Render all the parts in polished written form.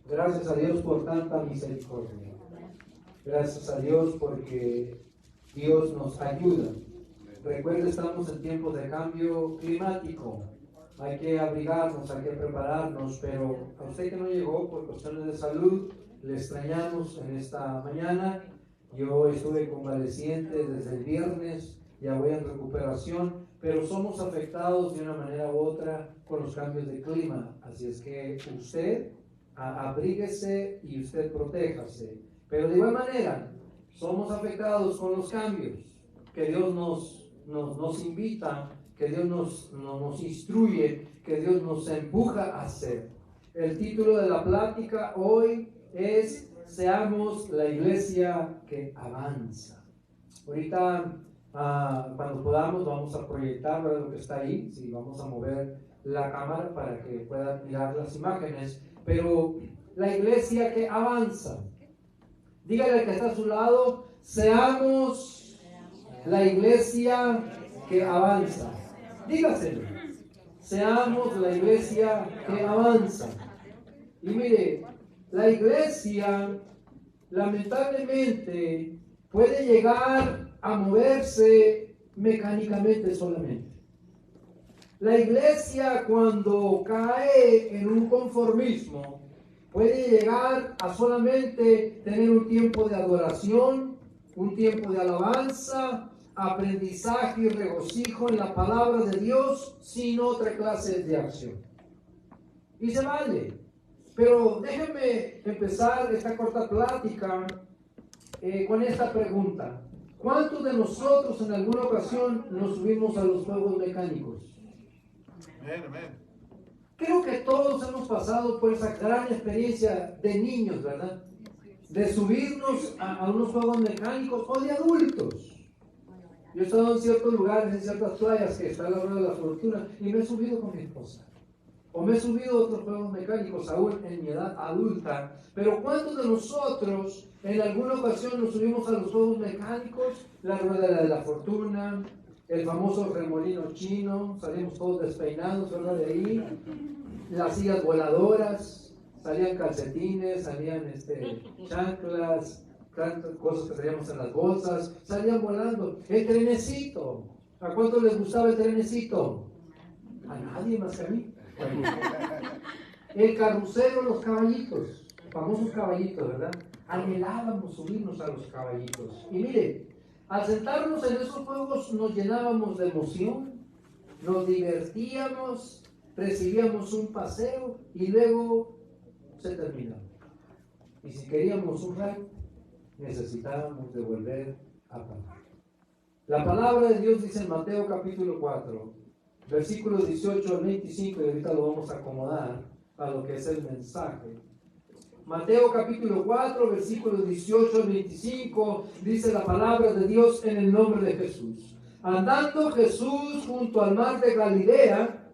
Gracias a Dios por tanta misericordia. Gracias a Dios porque Dios nos ayuda. Recuerde, estamos en tiempos de cambio climático. Hay que abrigarnos, hay que prepararnos, pero a usted que no llegó por cuestiones de salud, le extrañamos en esta mañana. Yo estuve convaleciente desde el viernes, ya voy en recuperación, pero somos afectados de una manera u otra con los cambios de clima. Así es que usted abríguese y usted protéjase. Pero de igual manera, somos afectados con los cambios que Dios nos invita, que Dios nos instruye, que Dios nos empuja a hacer. El título de la plática hoy es Seamos la iglesia que avanza. Ahorita, cuando podamos, vamos a proyectar lo que está ahí. Sí, vamos a mover la cámara para que puedan mirar las imágenes. Pero la iglesia que avanza. Dígale al que está a su lado, seamos la iglesia que avanza. Dígaselo. Seamos la iglesia que avanza. Y mire, la iglesia lamentablemente puede llegar a moverse mecánicamente solamente. La iglesia, cuando cae en un conformismo, puede llegar a solamente tener un tiempo de adoración, un tiempo de alabanza, aprendizaje y regocijo en la palabra de Dios, sin otra clase de acción. Y se vale. Pero déjenme empezar esta corta plática con esta pregunta. ¿Cuántos de nosotros en alguna ocasión nos subimos a los juegos mecánicos? Amén. Creo que todos hemos pasado por esa gran experiencia de niños, ¿verdad? De subirnos a unos juegos mecánicos o de adultos. Yo he estado en ciertos lugares, en ciertas playas que está a la hora de la fortuna y me he subido con mi esposa. O me he subido a otros juegos mecánicos aún en mi edad adulta. Pero ¿cuántos de nosotros en alguna ocasión nos subimos a los juegos mecánicos? La rueda de la fortuna, el famoso remolino chino, salimos todos despeinados, ¿verdad? De ahí. Las sillas voladoras, salían calcetines, salían chanclas, cosas que traíamos en las bolsas, salían volando. El trenecito, ¿a cuántos les gustaba el trenecito? A nadie más que a mí. El carrusero, los caballitos, famosos caballitos, ¿verdad? Anhelábamos subirnos a los caballitos. Y mire, al sentarnos en esos juegos nos llenábamos de emoción, nos divertíamos, recibíamos un paseo y luego se terminaba. Y si queríamos un rato, necesitábamos de volver a pagar. La palabra de Dios dice en Mateo capítulo 4, versículos 18 al 25, y ahorita lo vamos a acomodar a lo que es el mensaje. Mateo capítulo 4, versículos 18 al 25, dice la palabra de Dios en el nombre de Jesús. Andando Jesús junto al mar de Galilea,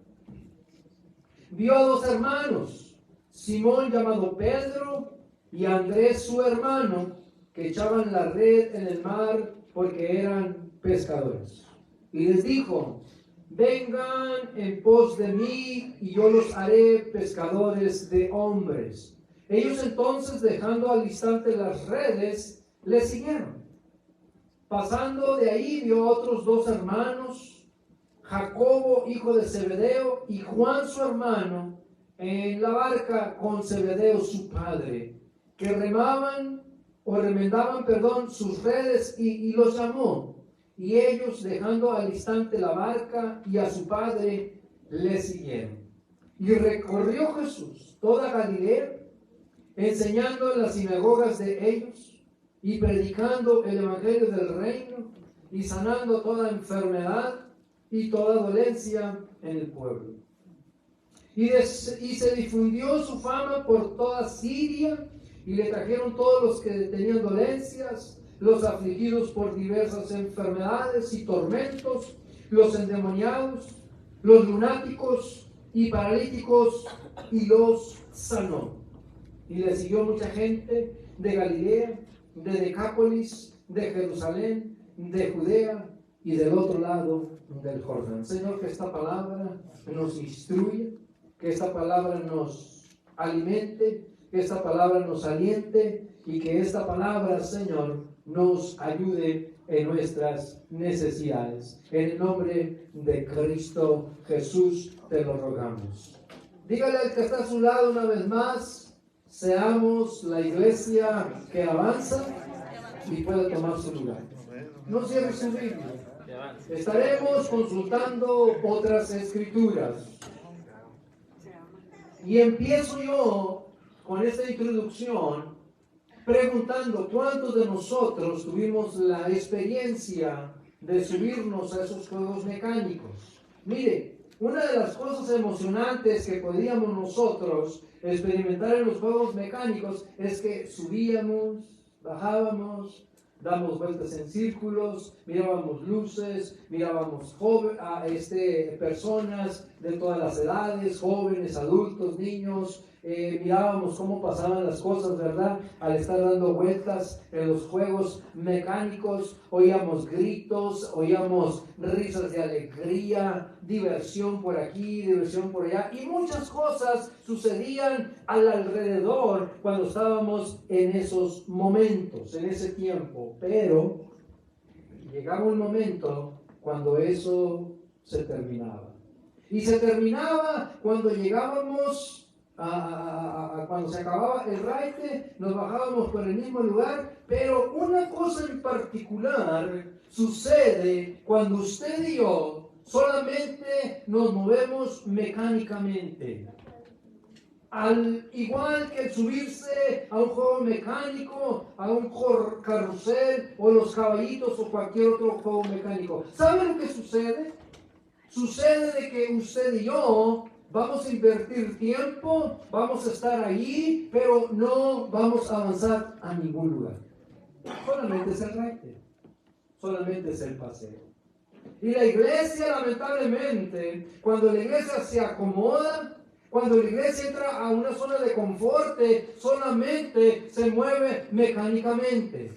vio a dos hermanos, Simón llamado Pedro y Andrés su hermano, que echaban la red en el mar porque eran pescadores. Y les dijo: vengan en pos de mí y yo los haré pescadores de hombres. Ellos entonces, dejando al instante las redes, le siguieron. Pasando de ahí vio a otros dos hermanos, Jacobo, hijo de Zebedeo, y Juan su hermano, en la barca con Zebedeo su padre, que remendaban sus redes, y los llamó. Y ellos, dejando al instante la barca y a su padre, le siguieron. Y recorrió Jesús toda Galilea, enseñando en las sinagogas de ellos y predicando el evangelio del reino y sanando toda enfermedad y toda dolencia en el pueblo. Y se difundió su fama por toda Siria, y le trajeron todos los que tenían dolencias, los afligidos por diversas enfermedades y tormentos, los endemoniados, los lunáticos y paralíticos, y los sanó. Y le siguió mucha gente de Galilea, de Decápolis, de Jerusalén, de Judea y del otro lado del Jordán. Señor, que esta palabra nos instruya, que esta palabra nos alimente, que esta palabra nos aliente y que esta palabra, Señor, nos ayude en nuestras necesidades. En el nombre de Cristo Jesús te lo rogamos. Dígale al que está a su lado una vez más, seamos la iglesia que avanza y puede tomar su lugar. No cierre su Biblia. Estaremos consultando otras escrituras. Y empiezo yo con esta introducción preguntando cuántos de nosotros tuvimos la experiencia de subirnos a esos juegos mecánicos. Mire, una de las cosas emocionantes que podíamos nosotros experimentar en los juegos mecánicos es que subíamos, bajábamos, damos vueltas en círculos, mirábamos luces, mirábamos personas de todas las edades, jóvenes, adultos, niños, mirábamos cómo pasaban las cosas, ¿verdad? Al estar dando vueltas en los juegos mecánicos, oíamos gritos, oíamos risas de alegría, diversión por aquí, diversión por allá, y muchas cosas sucedían al alrededor cuando estábamos en esos momentos, en ese tiempo. Pero llegaba un momento cuando eso se terminaba. Y se terminaba cuando llegábamos cuando se acababa el raite, nos bajábamos por el mismo lugar, pero una cosa en particular sucede cuando usted y yo solamente nos movemos mecánicamente. Al igual que subirse a un juego mecánico, a un carrusel o los caballitos o cualquier otro juego mecánico. ¿Sabe lo que sucede? Sucede de que usted y yo vamos a invertir tiempo, vamos a estar ahí, pero no vamos a avanzar a ningún lugar. Solamente es el raite, solamente es el paseo. Y la iglesia, lamentablemente, cuando la iglesia se acomoda, cuando la iglesia entra a una zona de confort, solamente se mueve mecánicamente.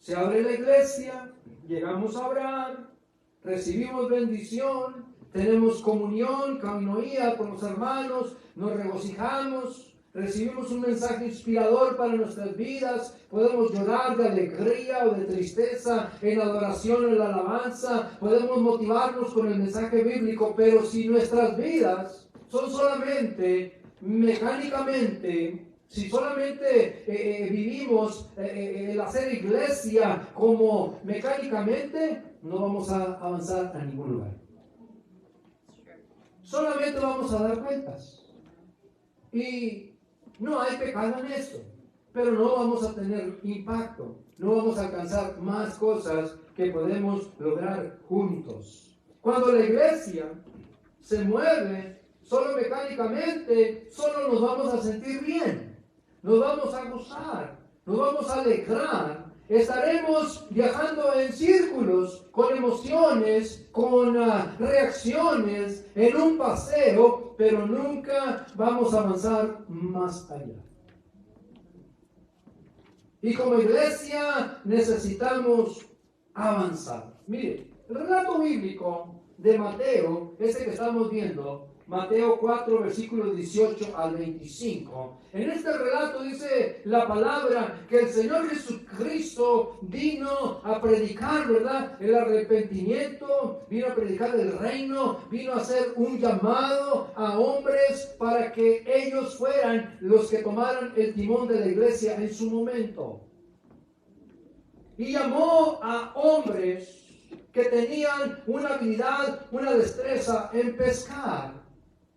Se abre la iglesia, llegamos a orar, recibimos bendición, tenemos comunión, coinonía con los hermanos, nos regocijamos, recibimos un mensaje inspirador para nuestras vidas, podemos llorar de alegría o de tristeza en adoración, en la alabanza, podemos motivarnos con el mensaje bíblico, pero si nuestras vidas son solamente mecánicamente, si solamente vivimos el hacer iglesia como mecánicamente, no vamos a avanzar a ningún lugar. Solamente vamos a dar vueltas. Y no hay pecado en eso, pero no vamos a tener impacto, no vamos a alcanzar más cosas que podemos lograr juntos. Cuando la iglesia se mueve solo mecánicamente, solo nos vamos a sentir bien, nos vamos a gozar, nos vamos a alegrar. Estaremos viajando en círculos, con emociones, con reacciones, en un paseo, pero nunca vamos a avanzar más allá. Y como iglesia necesitamos avanzar. Mire, el relato bíblico de Mateo, ese que estamos viendo, Mateo 4, versículos 18 al 25. En este relato dice la palabra que el Señor Jesucristo vino a predicar, ¿verdad?, el arrepentimiento, vino a predicar el reino, vino a hacer un llamado a hombres para que ellos fueran los que tomaran el timón de la iglesia en su momento. Y llamó a hombres que tenían una habilidad, una destreza en pescar.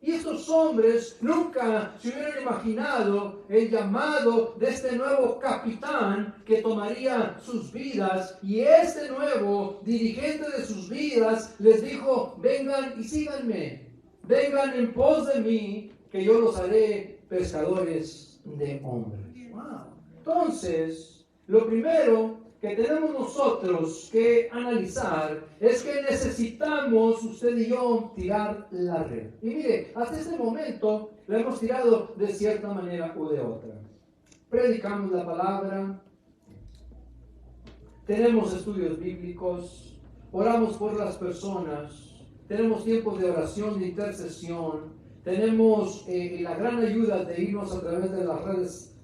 Y estos hombres nunca se hubieran imaginado el llamado de este nuevo capitán que tomaría sus vidas. Y este nuevo dirigente de sus vidas les dijo: vengan y síganme, vengan en pos de mí, que yo los haré pescadores de hombres. Wow. Entonces, lo primero que tenemos nosotros que analizar es que necesitamos, usted y yo, tirar la red. Y mire, hasta este momento la hemos tirado de cierta manera u de otra. Predicamos la palabra, tenemos estudios bíblicos, oramos por las personas, tenemos tiempos de oración, de intercesión, tenemos la gran ayuda de irnos a través de las redes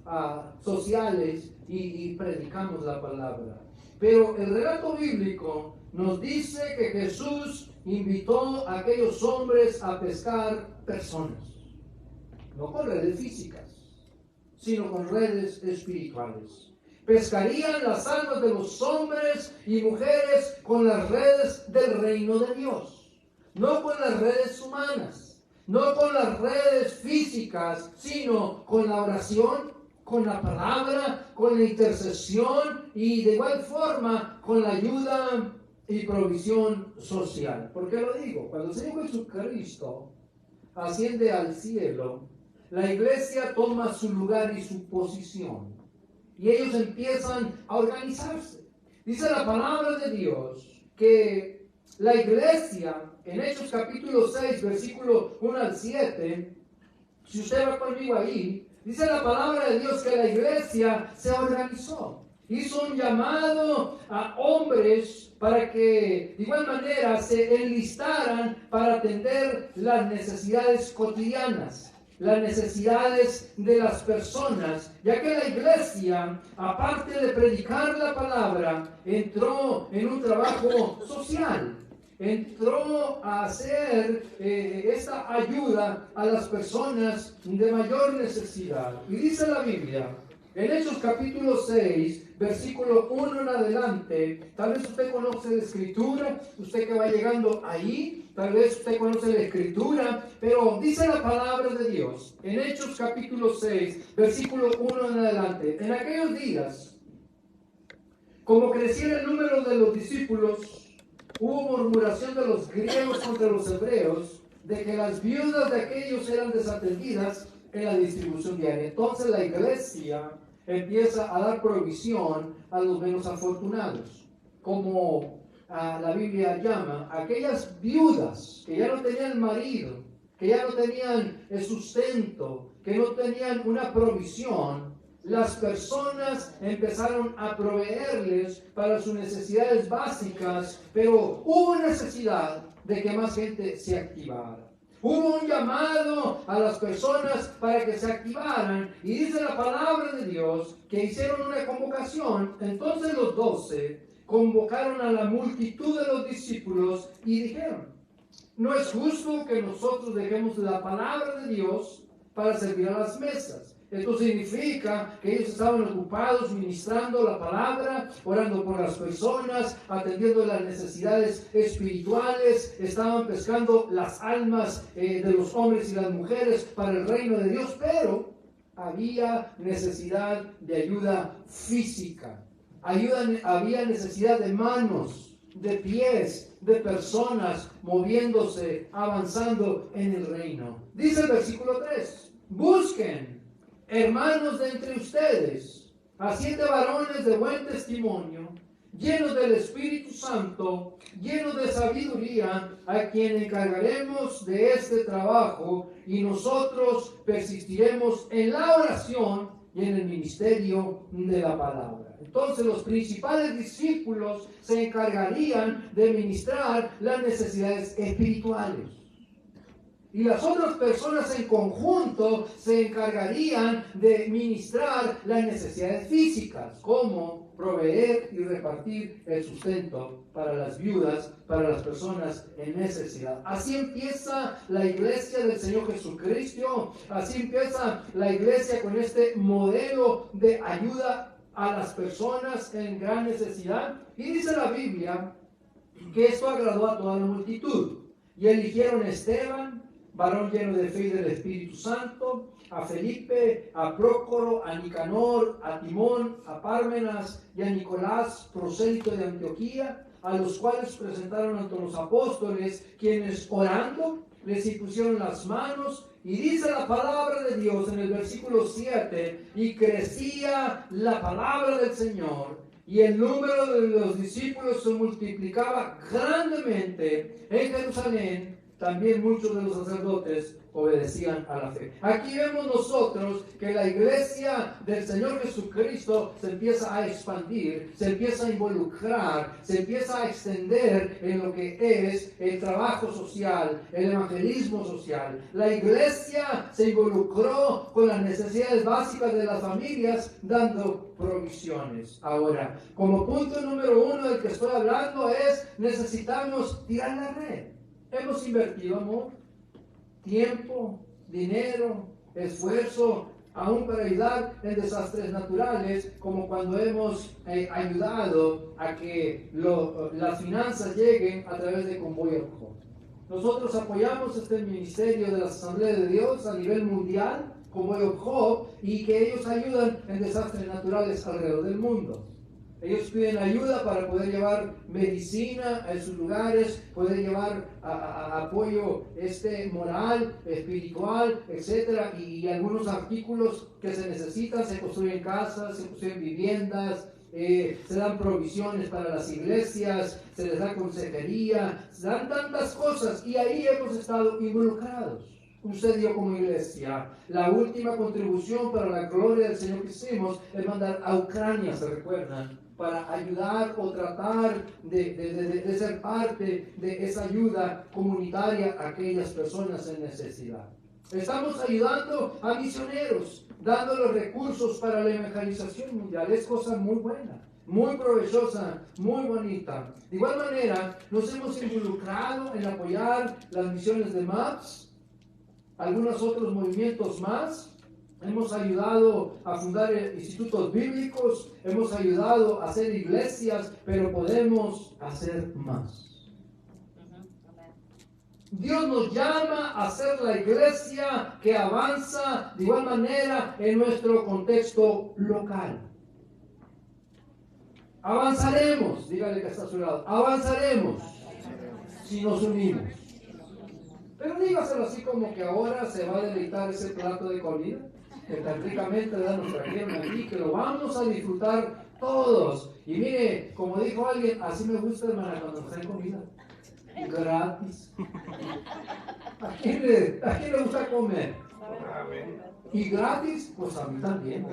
sociales y predicamos la palabra. Pero el relato bíblico nos dice que Jesús invitó a aquellos hombres a pescar personas, no con redes físicas, sino con redes espirituales. Pescarían las almas de los hombres y mujeres con las redes del reino de Dios, no con las redes humanas, no con las redes físicas, sino con la oración, con la palabra, con la intercesión y de igual forma con la ayuda y provisión social. ¿Por qué lo digo? Cuando el Señor Jesucristo asciende al cielo, la iglesia toma su lugar y su posición. Y ellos empiezan a organizarse. Dice la palabra de Dios que la iglesia, en Hechos capítulo 6, versículo 1 al 7, si usted va conmigo ahí, dice la palabra de Dios que la iglesia se organizó. Hizo un llamado a hombres para que de igual manera se enlistaran para atender las necesidades cotidianas, las necesidades de las personas, ya que la iglesia, aparte de predicar la palabra, entró en un trabajo social. Entró a hacer esta ayuda a las personas de mayor necesidad. Y dice la Biblia, en Hechos capítulo 6, versículo 1 en adelante, tal vez usted conoce la escritura, usted que va llegando ahí, tal vez usted conoce la escritura, pero dice la palabra de Dios, en Hechos capítulo 6, versículo 1 en adelante, en aquellos días, como creciera el número de los discípulos, hubo murmuración de los griegos contra los hebreos, de que las viudas de aquellos eran desatendidas en la distribución diaria. Entonces la iglesia empieza a dar provisión a los menos afortunados, como la Biblia llama, aquellas viudas que ya no tenían marido, que ya no tenían el sustento, que no tenían una provisión. Las personas empezaron a proveerles para sus necesidades básicas, pero hubo necesidad de que más gente se activara. Hubo un llamado a las personas para que se activaran y dice la palabra de Dios que hicieron una convocación. Entonces los 12 convocaron a la multitud de los discípulos y dijeron, no es justo que nosotros dejemos la palabra de Dios para servir a las mesas. Esto significa que ellos estaban ocupados ministrando la palabra, orando por las personas, atendiendo las necesidades espirituales, estaban pescando las almas de los hombres y las mujeres para el reino de Dios, pero había necesidad de ayuda física, había necesidad de manos, de pies, de personas moviéndose, avanzando en el reino. Dice el versículo 3, busquen hermanos de entre ustedes, a 7 varones de buen testimonio, llenos del Espíritu Santo, llenos de sabiduría, a quien encargaremos de este trabajo, y nosotros persistiremos en la oración y en el ministerio de la palabra. Entonces los principales discípulos se encargarían de ministrar las necesidades espirituales. Y las otras personas en conjunto se encargarían de ministrar las necesidades físicas, como proveer y repartir el sustento para las viudas, para las personas en necesidad. Así empieza la iglesia del Señor Jesucristo, así empieza la iglesia con este modelo de ayuda a las personas en gran necesidad. Y dice la Biblia que esto agradó a toda la multitud. Y eligieron a Esteban, varón lleno de fe y del Espíritu Santo, a Felipe, a Prócoro, a Nicanor, a Timón, a Pármenas y a Nicolás, prosélito de Antioquía, a los cuales presentaron ante los apóstoles, quienes orando les impusieron las manos. Y dice la palabra de Dios en el versículo 7, y crecía la palabra del Señor, y el número de los discípulos se multiplicaba grandemente en Jerusalén. También muchos de los sacerdotes obedecían a la fe. Aquí vemos nosotros que la iglesia del Señor Jesucristo se empieza a expandir, se empieza a involucrar, se empieza a extender en lo que es el trabajo social, el evangelismo social. La iglesia se involucró con las necesidades básicas de las familias, dando provisiones. Ahora, como punto número 1 del que estoy hablando es, necesitamos tirar la red. Hemos invertido amor, tiempo, dinero, esfuerzo, aún para ayudar en desastres naturales, como cuando hemos ayudado a que las finanzas lleguen a través de Convoy of Hope. Nosotros apoyamos este ministerio de la Asamblea de Dios a nivel mundial, Convoy of Hope, y que ellos ayudan en desastres naturales alrededor del mundo. Ellos piden ayuda para poder llevar medicina a sus lugares, poder llevar apoyo moral, espiritual, etc. Y algunos artículos que se necesitan, se construyen casas, se construyen viviendas, se dan provisiones para las iglesias, se les da consejería, se dan tantas cosas y ahí hemos estado involucrados. Usted dio como iglesia. La última contribución para la gloria del Señor que hicimos es mandar a Ucrania, ¿se recuerdan? Para ayudar o tratar de ser parte de esa ayuda comunitaria a aquellas personas en necesidad. Estamos ayudando a misioneros, dando los recursos para la evangelización mundial. Es cosa muy buena, muy provechosa, muy bonita. De igual manera, nos hemos involucrado en apoyar las misiones de MAPS, algunos otros movimientos más. Hemos ayudado a fundar institutos bíblicos, hemos ayudado a hacer iglesias, pero podemos hacer más. Dios nos llama a ser la iglesia que avanza de igual manera en nuestro contexto local. Avanzaremos, dígale que está a su lado, avanzaremos si nos unimos. Pero dígaselo así como que ahora se va a deleitar ese plato de comida que tan ricamente nos trajeron aquí, que lo vamos a disfrutar todos. Y mire, como dijo alguien, así me gusta, hermana, cuando nos traen comida gratis. ¿A quién le gusta comer? Y gratis, pues a mí también.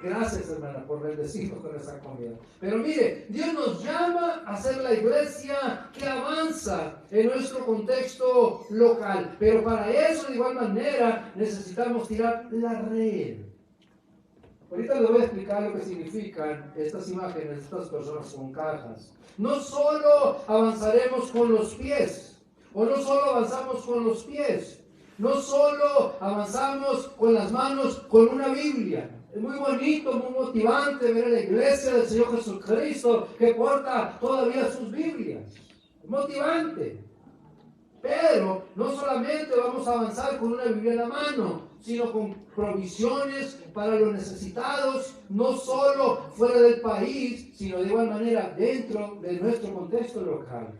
Gracias, hermana, por bendecirnos con esa comida. Pero mire, Dios nos llama a ser la iglesia que avanza en nuestro contexto local. Pero para eso, de igual manera, necesitamos tirar la red. Ahorita les voy a explicar lo que significan estas imágenes, estas personas con cajas. No solo avanzaremos con los pies, o no solo avanzamos con los pies, no solo avanzamos con las manos, con una Biblia. Es muy bonito, muy motivante ver a la iglesia del Señor Jesucristo que porta todavía sus Biblias. Es motivante. Pero no solamente vamos a avanzar con una Biblia en la mano, sino con provisiones para los necesitados, no solo fuera del país, sino de igual manera dentro de nuestro contexto local.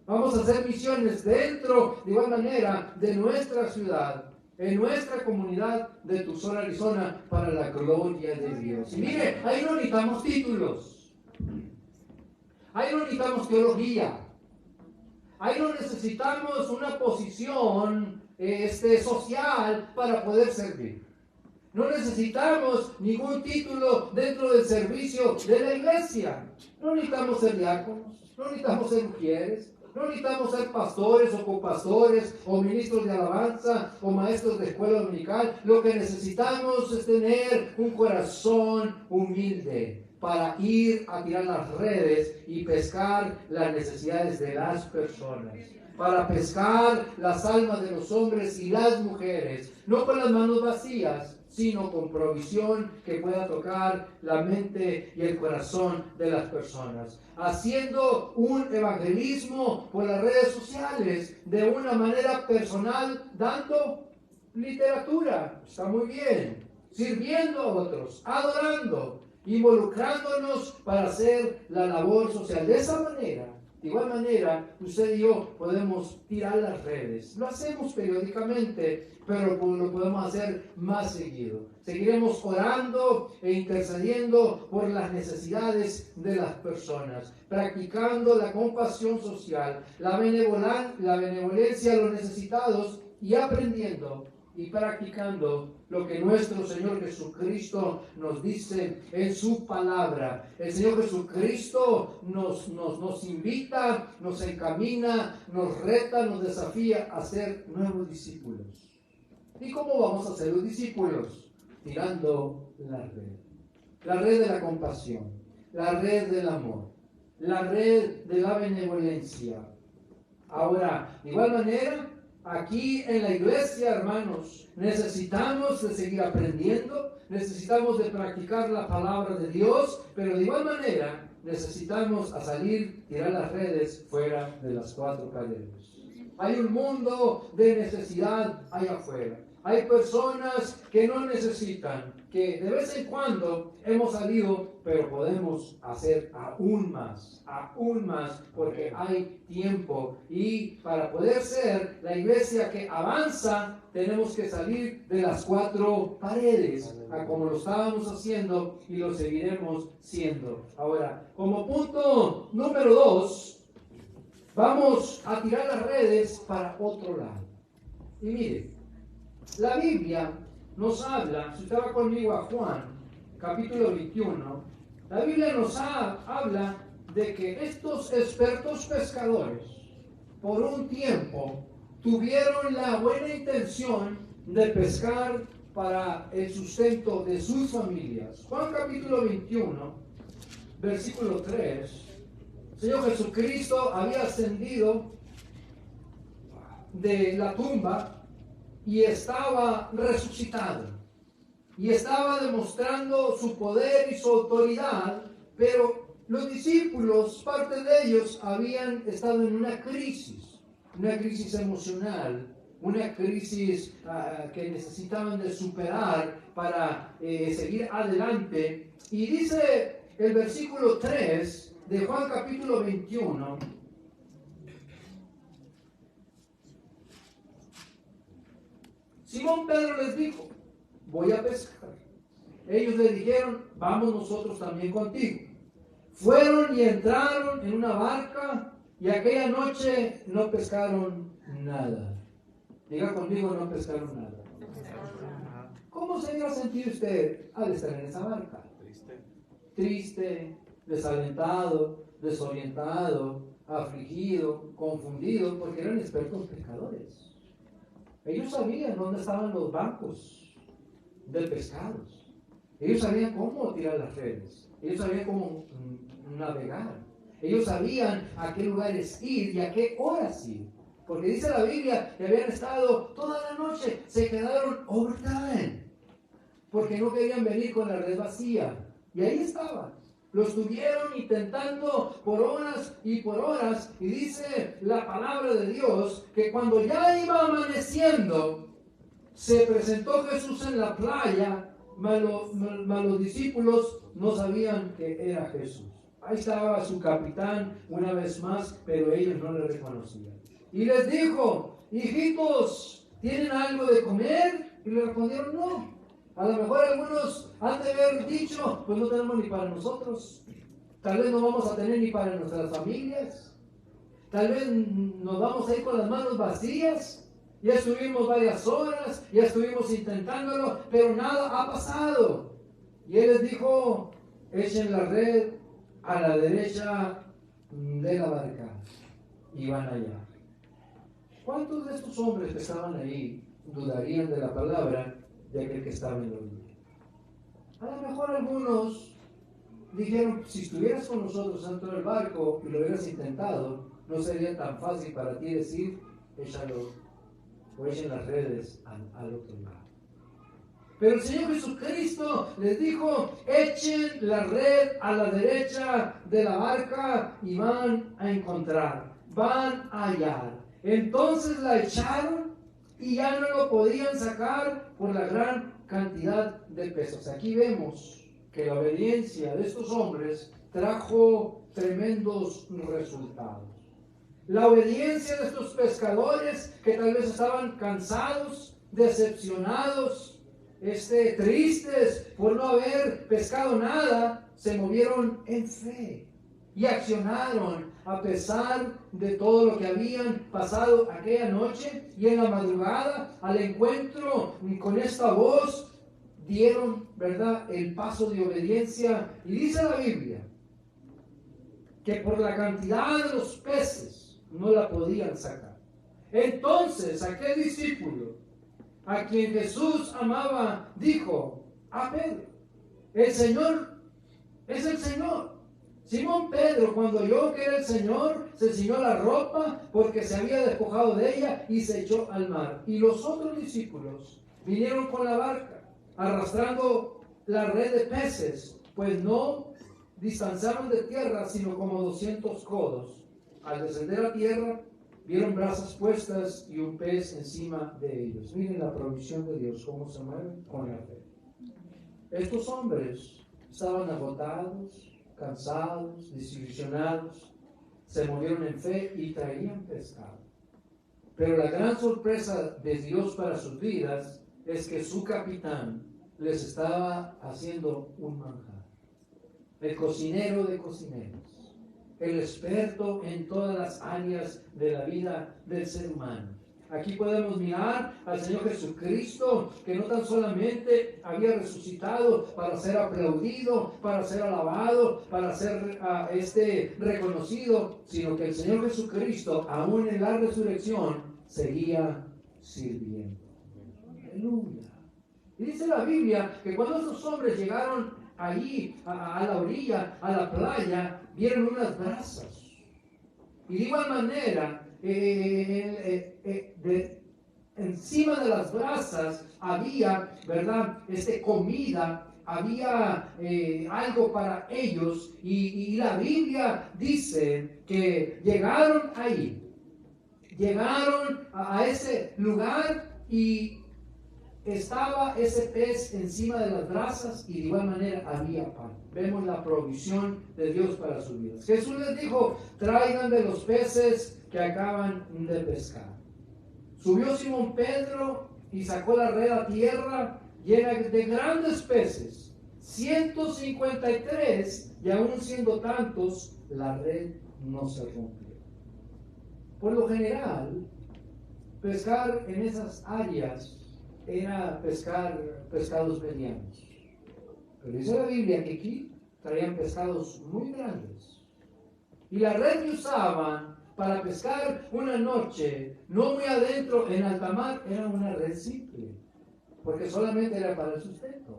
Vamos a hacer misiones dentro, de igual manera, de nuestra ciudad, en nuestra comunidad de Tucson, Arizona, para la gloria de Dios. Y mire, ahí no necesitamos títulos, ahí no necesitamos teología, ahí no necesitamos una posición social para poder servir. No necesitamos ningún título dentro del servicio de la iglesia. No necesitamos ser diáconos, no necesitamos ser mujeres, no necesitamos ser pastores o copastores o ministros de alabanza o maestros de escuela dominical. Lo que necesitamos es tener un corazón humilde para ir a tirar las redes y pescar las necesidades de las personas. Para pescar las almas de los hombres y las mujeres, no con las manos vacías, sino con provisión que pueda tocar la mente y el corazón de las personas. Haciendo un evangelismo por las redes sociales de una manera personal, dando literatura, está muy bien, sirviendo a otros, adorando, involucrándonos para hacer la labor social. De esa manera, de igual manera, usted y yo podemos tirar las redes. Lo hacemos periódicamente, pero lo podemos hacer más seguido. Seguiremos orando e intercediendo por las necesidades de las personas, practicando la compasión social, la benevolencia a los necesitados y aprendiendo y practicando lo que nuestro Señor Jesucristo nos dice en su palabra. El Señor Jesucristo nos invita, nos encamina, nos reta, nos desafía a ser nuevos discípulos. ¿Y cómo vamos a ser los discípulos? Tirando la red de la compasión, la red del amor, la red de la benevolencia. Ahora, de igual manera, aquí en la iglesia, hermanos, necesitamos de seguir aprendiendo, necesitamos de practicar la palabra de Dios, pero de igual manera necesitamos a salir, tirar las redes fuera de las cuatro paredes. Hay un mundo de necesidad allá afuera. Hay personas que no necesitan, que de vez en cuando hemos salido, pero podemos hacer aún más, porque hay tiempo. Y para poder ser la iglesia que avanza, tenemos que salir de las cuatro paredes, a como lo estábamos haciendo y lo seguiremos siendo. Ahora, como punto número 2, vamos a tirar las redes para otro lado. Y mire, la Biblia nos habla, si usted va conmigo a Juan, capítulo 21, la Biblia nos habla de que estos expertos pescadores, por un tiempo, tuvieron la buena intención de pescar para el sustento de sus familias. Juan capítulo 21, versículo 3, el Señor Jesucristo había ascendido de la tumba y estaba resucitado, y estaba demostrando su poder y su autoridad, pero los discípulos, parte de ellos, habían estado en una crisis emocional, una crisis que necesitaban de superar para seguir adelante. Y dice el versículo 3 de Juan capítulo 21, Simón Pedro les dijo, voy a pescar. Ellos le dijeron, vamos nosotros también contigo. Fueron y entraron en una barca y aquella noche no pescaron nada. Diga conmigo, no pescaron nada. ¿Cómo se había sentido usted al estar en esa barca? Triste, desalentado, desorientado, afligido, confundido, porque eran expertos pescadores. Ellos sabían dónde estaban los bancos de pescados. Ellos sabían cómo tirar las redes. Ellos sabían cómo navegar. Ellos sabían a qué lugares ir y a qué horas ir. Porque dice la Biblia que habían estado toda la noche, se quedaron overtime. Porque no querían venir con la red vacía. Y ahí estaban. Lo estuvieron intentando por horas y por horas, y dice la palabra de Dios que cuando ya iba amaneciendo, se presentó Jesús en la playa, mas los discípulos no sabían que era Jesús. Ahí estaba su capitán una vez más, pero ellos no le reconocían. Y les dijo, hijitos, ¿tienen algo de comer? Y le respondieron, no. A lo mejor algunos han de haber dicho, pues no tenemos ni para nosotros. Tal vez no vamos a tener ni para nuestras familias. Tal vez nos vamos a ir con las manos vacías. Ya estuvimos varias horas, ya estuvimos intentándolo, pero nada ha pasado. Y él les dijo, echen la red a la derecha de la barca y van allá. ¿Cuántos de estos hombres que estaban ahí dudarían de la palabra de aquel que estaba en la orilla? A lo mejor algunos dijeron, si estuvieras con nosotros dentro del barco y lo hubieras intentado, no sería tan fácil para ti decir, échalo o echen las redes al otro lado. Pero el Señor Jesucristo les dijo, echen la red a la derecha de la barca y van a encontrar, van a hallar. Entonces la echaron y ya no lo podían sacar por la gran cantidad de pesos. Aquí vemos que la obediencia de estos hombres trajo tremendos resultados. La obediencia de estos pescadores que tal vez estaban cansados, decepcionados, tristes por no haber pescado nada, se movieron en fe y accionaron a pesar de todo lo que habían pasado aquella noche, y en la madrugada, al encuentro con esta voz, dieron, ¿verdad?, el paso de obediencia. Y dice la Biblia que por la cantidad de los peces no la podían sacar. Entonces aquel discípulo a quien Jesús amaba dijo a Pedro: el Señor es el Señor. Simón Pedro, cuando oyó que era el Señor, se ciñó la ropa porque se había despojado de ella y se echó al mar. Y los otros discípulos vinieron con la barca, arrastrando la red de peces, pues no distanciaban de tierra sino como 200 codos. Al descender a tierra, vieron brasas puestas y un pez encima de ellos. Miren la provisión de Dios, cómo se mueve con la fe. Estos hombres estaban agotados, cansados, desilusionados, se movieron en fe y traían pescado. Pero la gran sorpresa de Dios para sus vidas es que su capitán les estaba haciendo un manjar. El cocinero de cocineros, el experto en todas las áreas de la vida del ser humano. Aquí podemos mirar al Señor Jesucristo, que no tan solamente había resucitado para ser aplaudido, para ser alabado, para ser reconocido, sino que el Señor Jesucristo, aún en la resurrección, seguía sirviendo. Aleluya. Y dice la Biblia que cuando esos hombres llegaron allí a la orilla, a la playa, vieron unas brasas. Y de igual manera, encima de las brasas había, ¿verdad?, comida, había algo para ellos, y la Biblia dice que llegaron ahí, llegaron a ese lugar y estaba ese pez encima de las brasas, y de igual manera había pan. Vemos la provisión de Dios para sus vidas. Jesús les dijo: traigan de los peces que acaban de pescar. Subió Simón Pedro y sacó la red a tierra llena de grandes peces, 153, y aún siendo tantos, la red no se rompió. Por lo general, pescar en esas áreas era pescar pescados medianos. Pero dice la Biblia que aquí traían pescados muy grandes. Y la red que usaban para pescar una noche, no muy adentro en alta mar, era una red simple, porque solamente era para el sustento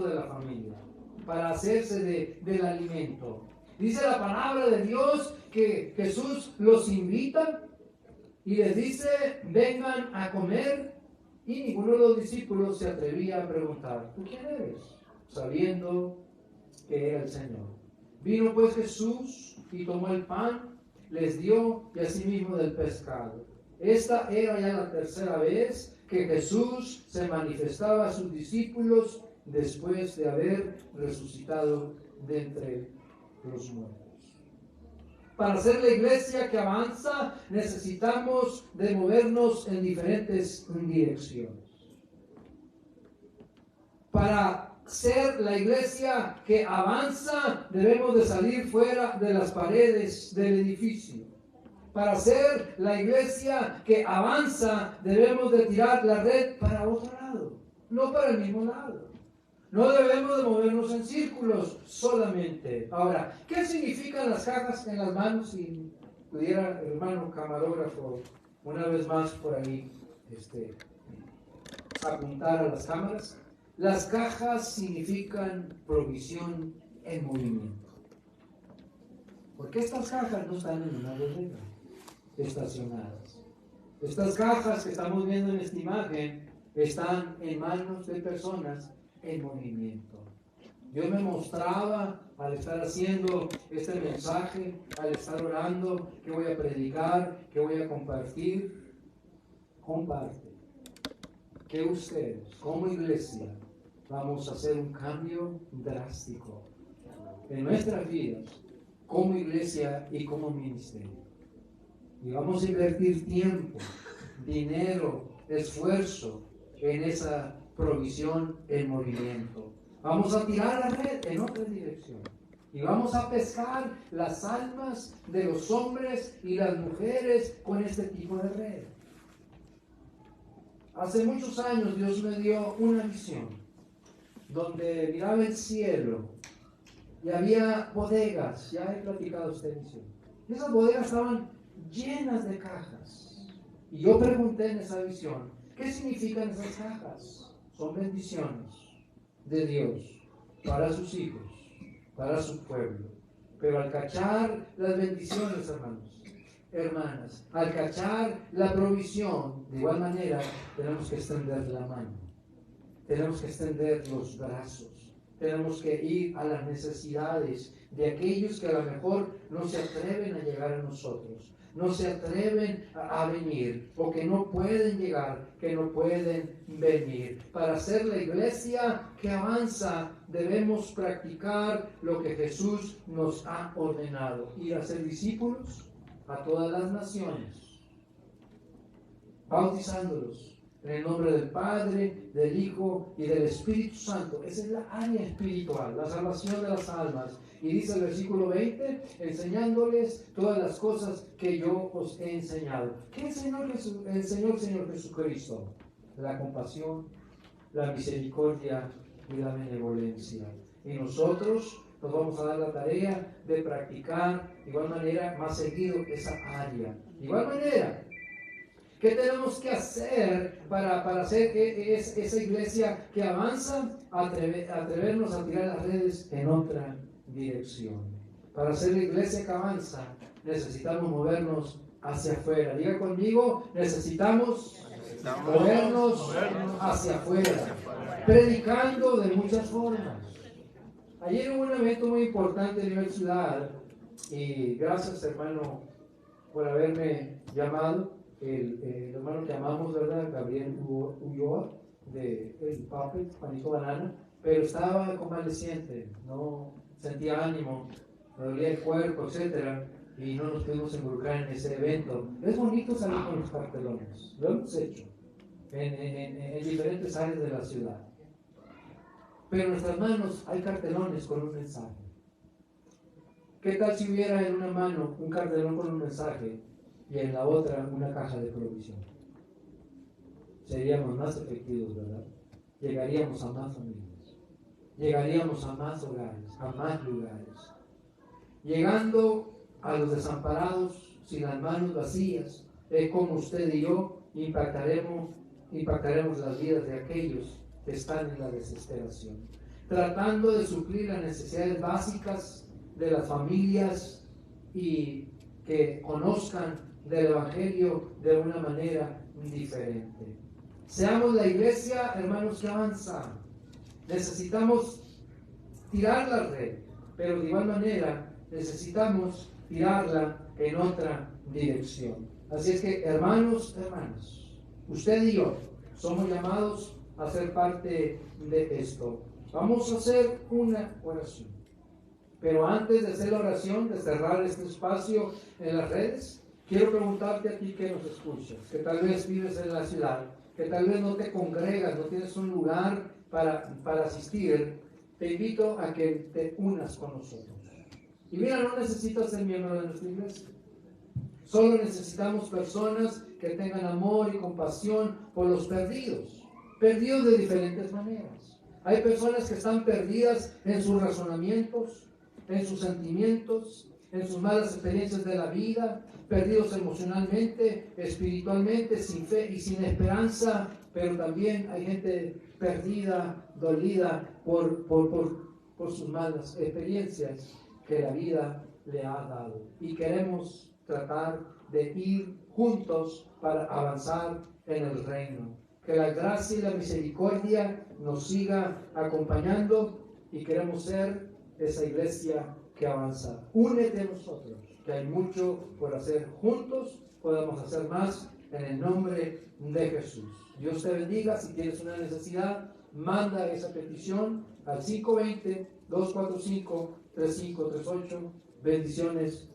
de la familia, para hacerse del alimento. Dice la palabra de Dios que Jesús los invita y les dice: vengan a comer. Y ninguno de los discípulos se atrevía a preguntar: ¿tú quién eres?, sabiendo que era el Señor. Vino pues Jesús y tomó el pan, les dio, y asimismo del pescado. Esta era ya la tercera vez que Jesús se manifestaba a sus discípulos después de haber resucitado de entre los muertos. Para ser la iglesia que avanza, necesitamos de movernos en diferentes direcciones. Para ser la iglesia que avanza, debemos de salir fuera de las paredes del edificio. Para ser la iglesia que avanza, debemos de tirar la red para otro lado, no para el mismo lado. No debemos de movernos en círculos solamente. Ahora, ¿qué significan las cajas en las manos? Si pudiera, hermano camarógrafo, una vez más por ahí, apuntar a las cámaras. Las cajas significan provisión en movimiento. Porque estas cajas no están en una bodega, estacionadas. Estas cajas que estamos viendo en esta imagen están en manos de personas en movimiento. Dios me mostraba al estar haciendo este mensaje, al estar orando, que voy a predicar, que voy a compartir. Comparte. Que ustedes, como iglesia, vamos a hacer un cambio drástico en nuestras vidas, como iglesia y como ministerio. Y vamos a invertir tiempo, dinero, esfuerzo en esa provisión en movimiento. Vamos a tirar la red en otra dirección. Y vamos a pescar las almas de los hombres y las mujeres con este tipo de red. Hace muchos años Dios me dio una visión donde miraba el cielo y había bodegas. Ya he platicado esta visión. Y esas bodegas estaban llenas de cajas. Y yo pregunté en esa visión, ¿qué significan esas cajas? Son bendiciones de Dios para sus hijos, para su pueblo. Pero al cachar las bendiciones, hermanos, hermanas, al cachar la provisión, de igual manera tenemos que extender la mano, tenemos que extender los brazos, tenemos que ir a las necesidades de aquellos que a lo mejor no se atreven a llegar a nosotros, no se atreven a venir, o que no pueden llegar, que no pueden venir. Para ser la iglesia que avanza, debemos practicar lo que Jesús nos ha ordenado: ir a ser discípulos a todas las naciones, bautizándolos en el nombre del Padre, del Hijo y del Espíritu Santo. Esa es la área espiritual, la salvación de las almas. Y dice el versículo 20, enseñándoles todas las cosas que yo os he enseñado. ¿Qué enseñó el Señor Jesucristo? La compasión, la misericordia y la benevolencia. Y nosotros nos vamos a dar la tarea de practicar de igual manera más seguido esa área. De igual manera, ¿qué tenemos que hacer para hacer esa iglesia que avanza? Atrevernos a tirar las redes en otra dirección. Para ser la iglesia que avanza, necesitamos movernos hacia afuera. Diga conmigo, necesitamos movernos hacia afuera, predicando de muchas formas. Ayer hubo un evento muy importante en la ciudad, y gracias, hermano, por haberme llamado. El hermano que amamos, ¿verdad? Gabriel Ulloa, el Puppet, Juanito Banana, pero estaba convaleciente, no sentía ánimo, me dolía el cuerpo, etc. Y no nos pudimos involucrar en ese evento. Es bonito salir con los cartelones, lo hemos hecho en diferentes áreas de la ciudad. Pero en nuestras manos hay cartelones con un mensaje. ¿Qué tal si hubiera en una mano un cartelón con un mensaje y en la otra una caja de provisión? Seríamos más efectivos, ¿verdad? Llegaríamos a más familias, llegaríamos a más hogares, a más lugares. Llegando a los desamparados sin las manos vacías, es como usted y yo impactaremos las vidas de aquellos que están en la desesperación, tratando de suplir las necesidades básicas de las familias y que conozcan del Evangelio de una manera diferente. Seamos la iglesia, hermanos, que avanza. Necesitamos tirar la red, pero de igual manera necesitamos tirarla en otra dirección. Así es que, hermanos, hermanas, usted y yo somos llamados a ser parte de esto. Vamos a hacer una oración. Pero antes de hacer la oración, de cerrar este espacio en las redes, quiero preguntarte a ti que nos escuchas, que tal vez vives en la ciudad, que tal vez no te congregas, no tienes un lugar para asistir. Te invito a que te unas con nosotros. Y mira, no necesitas ser miembro de nuestra iglesia. Solo necesitamos personas que tengan amor y compasión por los perdidos de diferentes maneras. Hay personas que están perdidas en sus razonamientos, en sus sentimientos, en sus malas experiencias de la vida, perdidos emocionalmente, espiritualmente, sin fe y sin esperanza, pero también hay gente perdida, dolida por sus malas experiencias que la vida le ha dado. Y queremos tratar de ir juntos para avanzar en el reino. Que la gracia y la misericordia nos siga acompañando y queremos ser esa iglesia que avanza. Únete a nosotros, que hay mucho por hacer juntos, podemos hacer más en el nombre de Jesús. Dios te bendiga. Si tienes una necesidad, manda esa petición al 520-245-3538. Bendiciones.